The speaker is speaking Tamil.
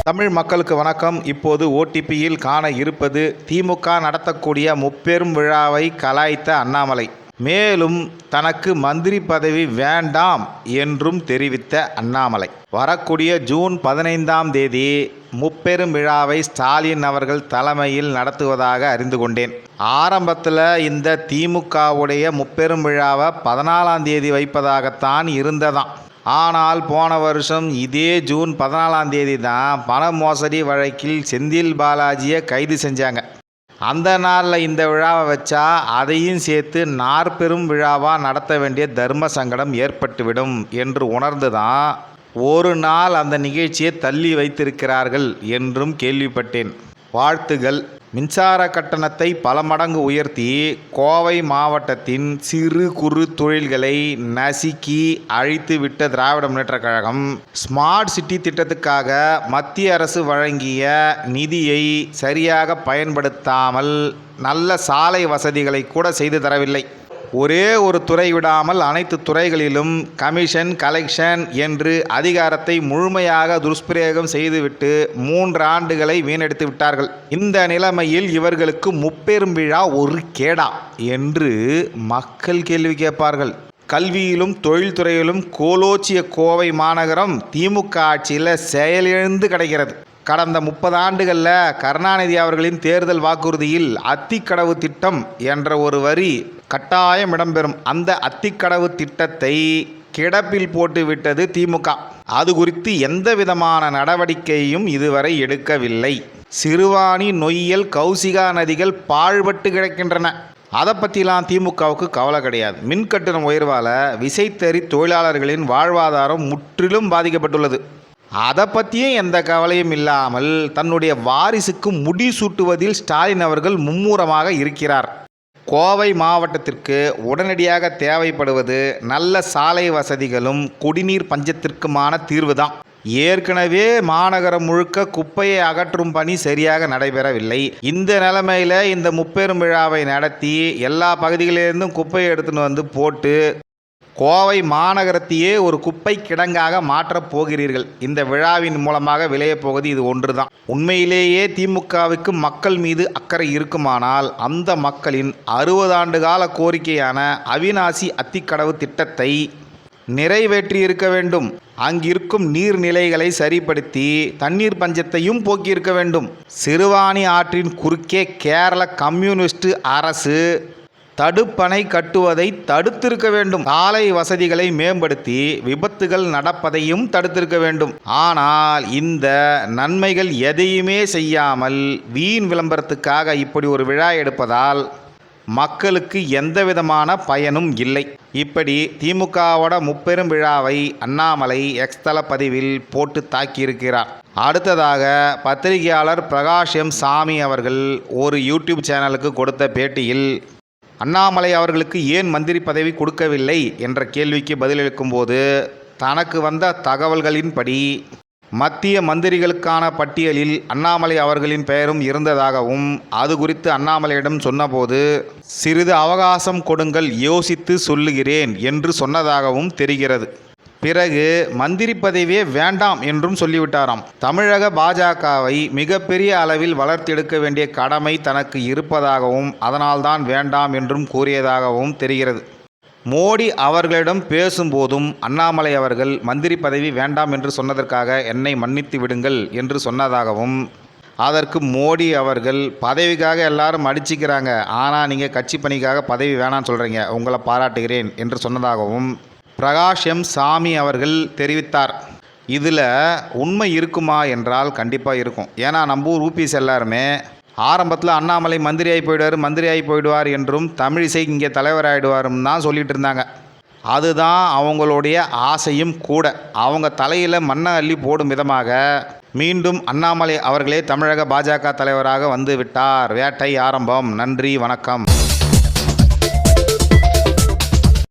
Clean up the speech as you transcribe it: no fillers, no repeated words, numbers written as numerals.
தமிழ் மக்களுக்கு வணக்கம். இப்போது ஓடிபியில் காண இருப்பது திமுக நடத்தக்கூடிய முப்பெரும் விழாவை கலாய்த்த அண்ணாமலை. மேலும் தனக்கு மந்திரி பதவி வேண்டாம் என்றும் தெரிவித்த அண்ணாமலை. வரக்கூடிய ஜூன் 15ஆம் தேதி முப்பெரும் விழாவை ஸ்டாலின் அவர்கள் தலைமையில் நடத்துவதாக அறிந்து கொண்டேன். ஆரம்பத்தில் இந்த திமுகவுடைய முப்பெரும் விழாவை 14ஆம் தேதி வைப்பதாகத்தான் இருந்ததாம். ஆனால் போன வருஷம் இதே ஜூன் 14ஆம் தேதி தான் பண மோசடி வழக்கில் செந்தில் பாலாஜியை கைது செஞ்சாங்க. அந்த நாளில் இந்த விழாவை வச்சா அதையும் சேர்த்து நாற்பெரும் விழாவாக நடத்த வேண்டிய தர்ம சங்கடம் ஏற்பட்டுவிடும் என்று உணர்ந்து தான் ஒரு நாள் அந்த நிகழ்ச்சியை தள்ளி வைத்திருக்கிறார்கள் என்றும் கேள்விப்பட்டேன். வாழ்த்துகள். மின்சார கட்டணத்தை பல மடங்கு உயர்த்தி கோவை மாவட்டத்தின் சிறு குறு தொழில்களை நசுக்கி அழித்து விட்ட திராவிட முன்னேற்றக் கழகம் ஸ்மார்ட் சிட்டி திட்டத்துக்காக மத்திய அரசு வழங்கிய நிதியை சரியாக பயன்படுத்தாமல் நல்ல சாலை வசதிகளை கூட செய்து தரவில்லை. ஒரே ஒரு துறை விடாமல் அனைத்து துறைகளிலும் கமிஷன் கலெக்ஷன் என்று அதிகாரத்தை முழுமையாக துஷ்பிரயோகம் செய்துவிட்டு 3 ஆண்டுகளை வீணடித்து விட்டார்கள். இந்த நிலைமையில் இவர்களுக்கு முப்பெரும் விழா ஒரு கேடா என்று மக்கள் கேள்வி கேட்பார்கள். கல்வியிலும் தொழில்துறையிலும் கோலோச்சிய கோவை மாநகரம் திமுக ஆட்சியில் செயலிழந்து கிடைக்கிறது. கடந்த 30 ஆண்டுகளில் கருணாநிதி அவர்களின் தேர்தல் வாக்குறுதியில் அத்திக்கடவு திட்டம் என்ற ஒரு வரி கட்டாயம் இடம்பெறும். அந்த அத்திக்கடவு திட்டத்தை கிடப்பில் போட்டுவிட்டது திமுக. அது குறித்து எந்த விதமான நடவடிக்கையும் இதுவரை எடுக்கவில்லை. சிறுவாணி, நொய்யல், கௌசிகா நதிகள் பாழ்பட்டு கிடக்கின்றன. அதை பற்றிலாம் திமுகவுக்கு கவலை கிடையாது. மின்கட்டணம் உயர்வால் விசைத்தறி தொழிலாளர்களின் வாழ்வாதாரம் முற்றிலும் பாதிக்கப்பட்டுள்ளது. அதை பற்றியும் எந்த கவலையும் இல்லாமல் தன்னுடைய வாரிசுக்கு முடி சூட்டுவதில் ஸ்டாலின் அவர்கள் மும்முரமாக இருக்கிறார். கோவை மாவட்டத்திற்கு உடனடியாக தேவைப்படுவது நல்ல சாலை வசதிகளும் குடிநீர் பஞ்சத்திற்குமான தீர்வுதான். ஏற்கனவே மாநகரம் முழுக்க குப்பையை அகற்றும் பணி சரியாக நடைபெறவில்லை. இந்த நிலைமையில் இந்த முப்பெரும் விழாவை நடத்தி எல்லா பகுதிகளிலிருந்தும் குப்பையை எடுத்துன்னு வந்து போட்டு கோவை மாநகரத்தையே ஒரு குப்பை கிடங்காக மாற்றப் போகிறீர்கள். இந்த விழாவின் மூலமாக விளையப் போவது இது ஒன்று தான். உண்மையிலேயே திமுகவுக்கு மக்கள் மீது அக்கறை இருக்குமானால் அந்த மக்களின் 60 ஆண்டு கால கோரிக்கையான அவிநாசி அத்திக்கடவு திட்டத்தை நிறைவேற்றியிருக்க வேண்டும். அங்கிருக்கும் நீர்நிலைகளை சரிப்படுத்தி தண்ணீர் பஞ்சத்தையும் போக்கியிருக்க வேண்டும். சிறுவாணி ஆற்றின் குறுக்கே கேரள கம்யூனிஸ்ட் அரசு தடுப்பணை கட்டுவதை தடுத்திருக்க வேண்டும். சாலை வசதிகளை மேம்படுத்தி விபத்துகள் நடப்பதையும் தடுத்திருக்க வேண்டும். ஆனால் இந்த நன்மைகள் எதையுமே செய்யாமல் வீண் விளம்பரத்துக்காக இப்படி ஒரு விழா எடுப்பதால் மக்களுக்கு எந்த விதமான பயனும் இல்லை. இப்படி திமுகவோட முப்பெரும் விழாவை அண்ணாமலை எக்ஸ் தள பதிவில் போட்டு தாக்கியிருக்கிறார். அடுத்ததாக பத்திரிகையாளர் பிரகாஷ் எம் சாமி அவர்கள் ஒரு யூடியூப் சேனலுக்கு கொடுத்த பேட்டியில் அண்ணாமலை அவர்களுக்கு ஏன் மந்திரி பதவி கொடுக்கவில்லை என்ற கேள்விக்கு பதிலளிக்கும் போது தனக்கு வந்த தகவல்களின்படி மத்திய மந்திரிகளுக்கான பட்டியலில் அண்ணாமலை அவர்களின் பெயரும் இருந்ததாகவும் அது குறித்து அண்ணாமலையிடம் சொன்னபோது சிறிது அவகாசம் கொடுங்கள், யோசித்து சொல்லுகிறேன் என்று சொன்னதாகவும் தெரிகிறது. பிறகு மந்திரி பதவியே வேண்டாம் என்றும் சொல்லிவிட்டாராம். தமிழக பாஜகவை மிகப்பெரிய அளவில் வளர்த்தெடுக்க வேண்டிய கடமை தனக்கு இருப்பதாகவும் அதனால்தான் வேண்டாம் என்றும் கூறியதாகவும் தெரிகிறது. மோடி அவர்களிடம் பேசும்போதும் அண்ணாமலை அவர்கள் மந்திரி பதவி வேண்டாம் என்று சொன்னதற்காக என்னை மன்னித்து விடுங்கள் என்று சொன்னதாகவும், அதற்கு மோடி அவர்கள் பதவிக்காக எல்லாரும் அடிச்சிக்கிறாங்க, ஆனால் நீங்கள் கட்சி பணிக்காக பதவி வேணான்னு சொல்கிறீங்க, உங்களை பாராட்டுகிறேன் என்று சொன்னதாகவும் பிரகாஷ் எம் சாமி அவர்கள் தெரிவித்தார். இதில் உண்மை இருக்குமா என்றால் கண்டிப்பாக இருக்கும். ஏன்னா நம்ம ஊர் ஊபிஸ் எல்லாருமே ஆரம்பத்தில் அண்ணாமலை மந்திரி ஆகி போயிடுவார் என்றும் தமிழிசை இங்கே தலைவராகிடுவாரும் தான் சொல்லிகிட்டு இருந்தாங்க. அதுதான் அவங்களுடைய ஆசையும் கூட. அவங்க தலையில் மண்ணை அள்ளி போடும் விதமாக மீண்டும் அண்ணாமலை அவர்களே தமிழக பாஜக தலைவராக வந்து விட்டார். வேட்டை ஆரம்பம். நன்றி, வணக்கம்.